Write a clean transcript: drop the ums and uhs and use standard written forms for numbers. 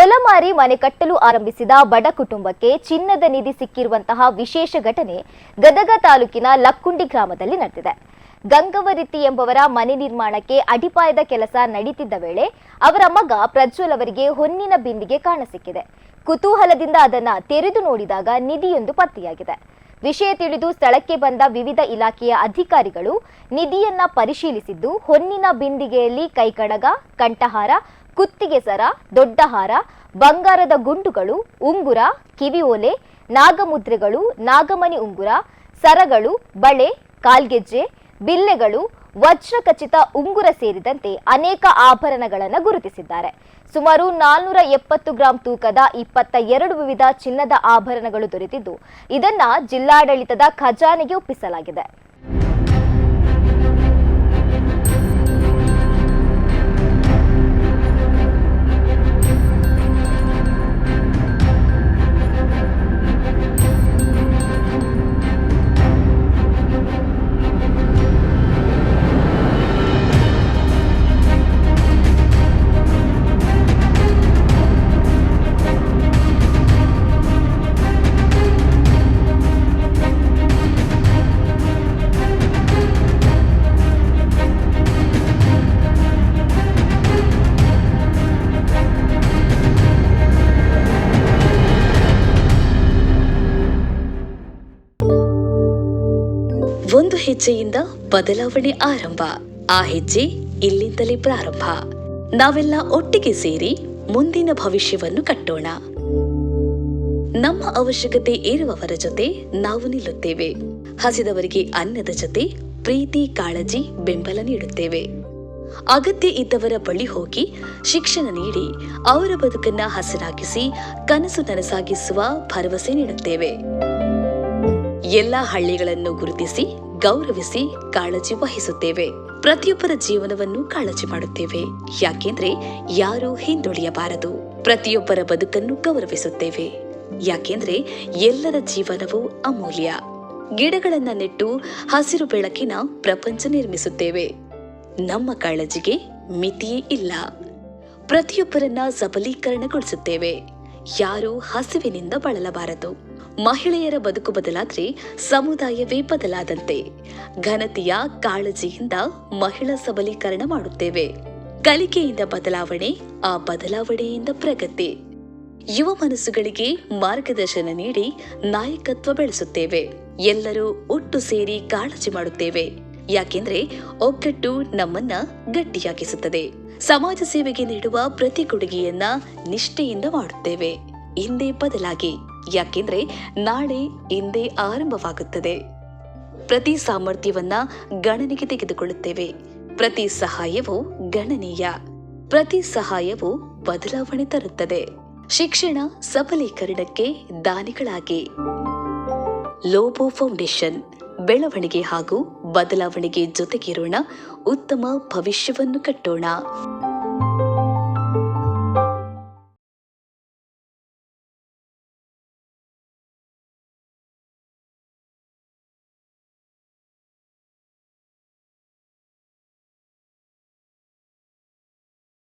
ಹೊಲ ಮಾರಿ ಮನೆ ಕಟ್ಟಲು ಆರಂಭಿಸಿದ ಬಡ ಕುಟುಂಬಕ್ಕೆ ಚಿನ್ನದ ನಿಧಿ ಸಿಕ್ಕಿರುವಂತಹ ವಿಶೇಷ ಘಟನೆ ಗದಗ ತಾಲೂಕಿನ ಲಕ್ಕುಂಡಿ ಗ್ರಾಮದಲ್ಲಿ ನಡೆದಿದೆ. ಗಂಗವರಿತಿ ಎಂಬವರ ಮನೆ ನಿರ್ಮಾಣಕ್ಕೆ ಅಡಿಪಾಯದ ಕೆಲಸ ನಡೀತಿದ್ದ ವೇಳೆ ಅವರ ಮಗ ಪ್ರಜ್ವಲ್ ಅವರಿಗೆ ಹೊನ್ನಿನ ಬಿಂದಿಗೆ ಕಾಣಸಿಕ್ಕಿದೆ. ಕುತೂಹಲದಿಂದ ಅದನ್ನ ತೆರೆದು ನೋಡಿದಾಗ ನಿಧಿಯೊಂದು ಪತ್ತೆಯಾಗಿದೆ. ವಿಷಯ ತಿಳಿದು ಸ್ಥಳಕ್ಕೆ ಬಂದ ವಿವಿಧ ಇಲಾಖೆಯ ಅಧಿಕಾರಿಗಳು ನಿಧಿಯನ್ನ ಪರಿಶೀಲಿಸಿದ್ದು, ಹೊನ್ನಿನ ಬಿಂದಿಗೆಯಲ್ಲಿ ಕೈಕಡಗ, ಕಂಠಹಾರ, ಕುತ್ತಿಗೆ ಸರ, ದೊಡ್ಡ ಹಾರ, ಬಂಗಾರದ ಗುಂಡುಗಳು, ಉಂಗುರ, ಕಿವಿಯೋಲೆ, ನಾಗಮುದ್ರೆಗಳು, ನಾಗಮಣಿ ಉಂಗುರ, ಸರಗಳು, ಬಳೆ, ಕಾಲ್ಗೆಜ್ಜೆ, ಬಿಲ್ಲೆಗಳು, ವಜ್ರಖಚಿತ ಉಂಗುರ ಸೇರಿದಂತೆ ಅನೇಕ ಆಭರಣಗಳನ್ನು ಗುರುತಿಸಿದ್ದಾರೆ. ಸುಮಾರು 470 ಗ್ರಾಂ ತೂಕದ 22 ವಿವಿಧ ಚಿನ್ನದ ಆಭರಣಗಳು ದೊರೆತಿದ್ದು, ಇದನ್ನ ಜಿಲ್ಲಾಡಳಿತದ ಖಜಾನೆಗೆ ಒಪ್ಪಿಸಲಾಗಿದೆ. ಒಂದು ಹೆಜ್ಜೆಯಿಂದ ಬದಲಾವಣೆ ಆರಂಭ. ಆ ಹೆಜ್ಜೆ ಇಲ್ಲಿಂದಲೇ ಪ್ರಾರಂಭ. ನಾವೆಲ್ಲ ಒಟ್ಟಿಗೆ ಸೇರಿ ಮುಂದಿನ ಭವಿಷ್ಯವನ್ನು ಕಟ್ಟೋಣ. ನಮ್ಮ ಅವಶ್ಯಕತೆ ಇರುವವರ ಜೊತೆ ನಾವು ನಿಲ್ಲುತ್ತೇವೆ. ಹಸಿದವರಿಗೆ ಅನ್ನದ ಜೊತೆ ಪ್ರೀತಿ, ಕಾಳಜಿ, ಬೆಂಬಲ ನೀಡುತ್ತೇವೆ. ಅಗತ್ಯ ಇದ್ದವರ ಬಳಿ ಹೋಗಿ ಶಿಕ್ಷಣ ನೀಡಿ ಅವರ ಬದುಕನ್ನ ಹಸನಾಗಿಸಿ ಕನಸು ನನಸಾಗಿಸುವ ಭರವಸೆ ನೀಡುತ್ತೇವೆ. ಎಲ್ಲ ಹಳ್ಳಿಗಳನ್ನು ಗುರುತಿಸಿ, ಗೌರವಿಸಿ, ಕಾಳಜಿ ವಹಿಸುತ್ತೇವೆ. ಪ್ರತಿಯೊಬ್ಬರ ಜೀವನವನ್ನು ಕಾಳಜಿ ಮಾಡುತ್ತೇವೆ. ಯಾಕೆಂದ್ರೆ ಯಾರೂ ಹಿಂದುಳಿಯಬಾರದು. ಪ್ರತಿಯೊಬ್ಬರ ಬದುಕನ್ನು ಗೌರವಿಸುತ್ತೇವೆ. ಯಾಕೆಂದ್ರೆ ಎಲ್ಲರ ಜೀವನವೂ ಅಮೂಲ್ಯ. ಗಿಡಗಳನ್ನ ನೆಟ್ಟು ಹಸಿರು ಬೆಳಕಿನ ಪ್ರಪಂಚ ನಿರ್ಮಿಸುತ್ತೇವೆ. ನಮ್ಮ ಕಾಳಜಿಗೆ ಮಿತಿಯೇ ಇಲ್ಲ. ಪ್ರತಿಯೊಬ್ಬರನ್ನ ಸಬಲೀಕರಣಗೊಳಿಸುತ್ತೇವೆ. ಯಾರೂ ಹಸಿವಿನಿಂದ ಬಳಲಬಾರದು. ಮಹಿಳೆಯರ ಬದುಕು ಬದಲಾದ್ರೆ ಸಮುದಾಯವೇ ಬದಲಾದಂತೆ. ಘನತೆಯ ಕಾಳಜಿಯಿಂದ ಮಹಿಳಾ ಸಬಲೀಕರಣ ಮಾಡುತ್ತೇವೆ. ಕಲಿಕೆಯಿಂದ ಬದಲಾವಣೆ, ಆ ಬದಲಾವಣೆಯಿಂದ ಪ್ರಗತಿ. ಯುವ ಮನಸ್ಸುಗಳಿಗೆ ಮಾರ್ಗದರ್ಶನ ನೀಡಿ ನಾಯಕತ್ವ ಬೆಳೆಸುತ್ತೇವೆ. ಎಲ್ಲರೂ ಒಟ್ಟು ಸೇರಿ ಕಾಳಜಿ ಮಾಡುತ್ತೇವೆ. ಯಾಕೆಂದ್ರೆ ಒಗ್ಗಟ್ಟು ನಮ್ಮನ್ನ ಗಟ್ಟಿಯಾಗಿಸುತ್ತದೆ. ಸಮಾಜ ಸೇವೆಗೆ ನೀಡುವ ಪ್ರತಿ ಕೊಡುಗೆಯನ್ನ ನಿಷ್ಠೆಯಿಂದ ಮಾಡುತ್ತೇವೆ. ಇಂದೇ ಬದಲಾಗಿ. ಯಾಕೆಂದ್ರೆ ನಾಳೆ ಇಂದೇ ಆರಂಭವಾಗುತ್ತದೆ. ಪ್ರತಿ ಸಾಮರ್ಥ್ಯವನ್ನ ಗಣನೆಗೆ ತೆಗೆದುಕೊಳ್ಳುತ್ತೇವೆ. ಪ್ರತಿ ಸಹಾಯವೂ ಗಣನೀಯ. ಪ್ರತಿ ಸಹಾಯವೂ ಬದಲಾವಣೆ ತರುತ್ತದೆ. ಶಿಕ್ಷಣ ಸಬಲೀಕರಣಕ್ಕೆ ದಾನಿಗಳಾಗಿ. ಲೋಬೋ ಫೌಂಡೇಶನ್. ಬೆಳವಣಿಗೆ ಹಾಗೂ ಬದಲಾವಣೆಗೆ ಜೊತೆಗಿರೋಣ. ಉತ್ತಮ ಭವಿಷ್ಯವನ್ನು ಕಟ್ಟೋಣ.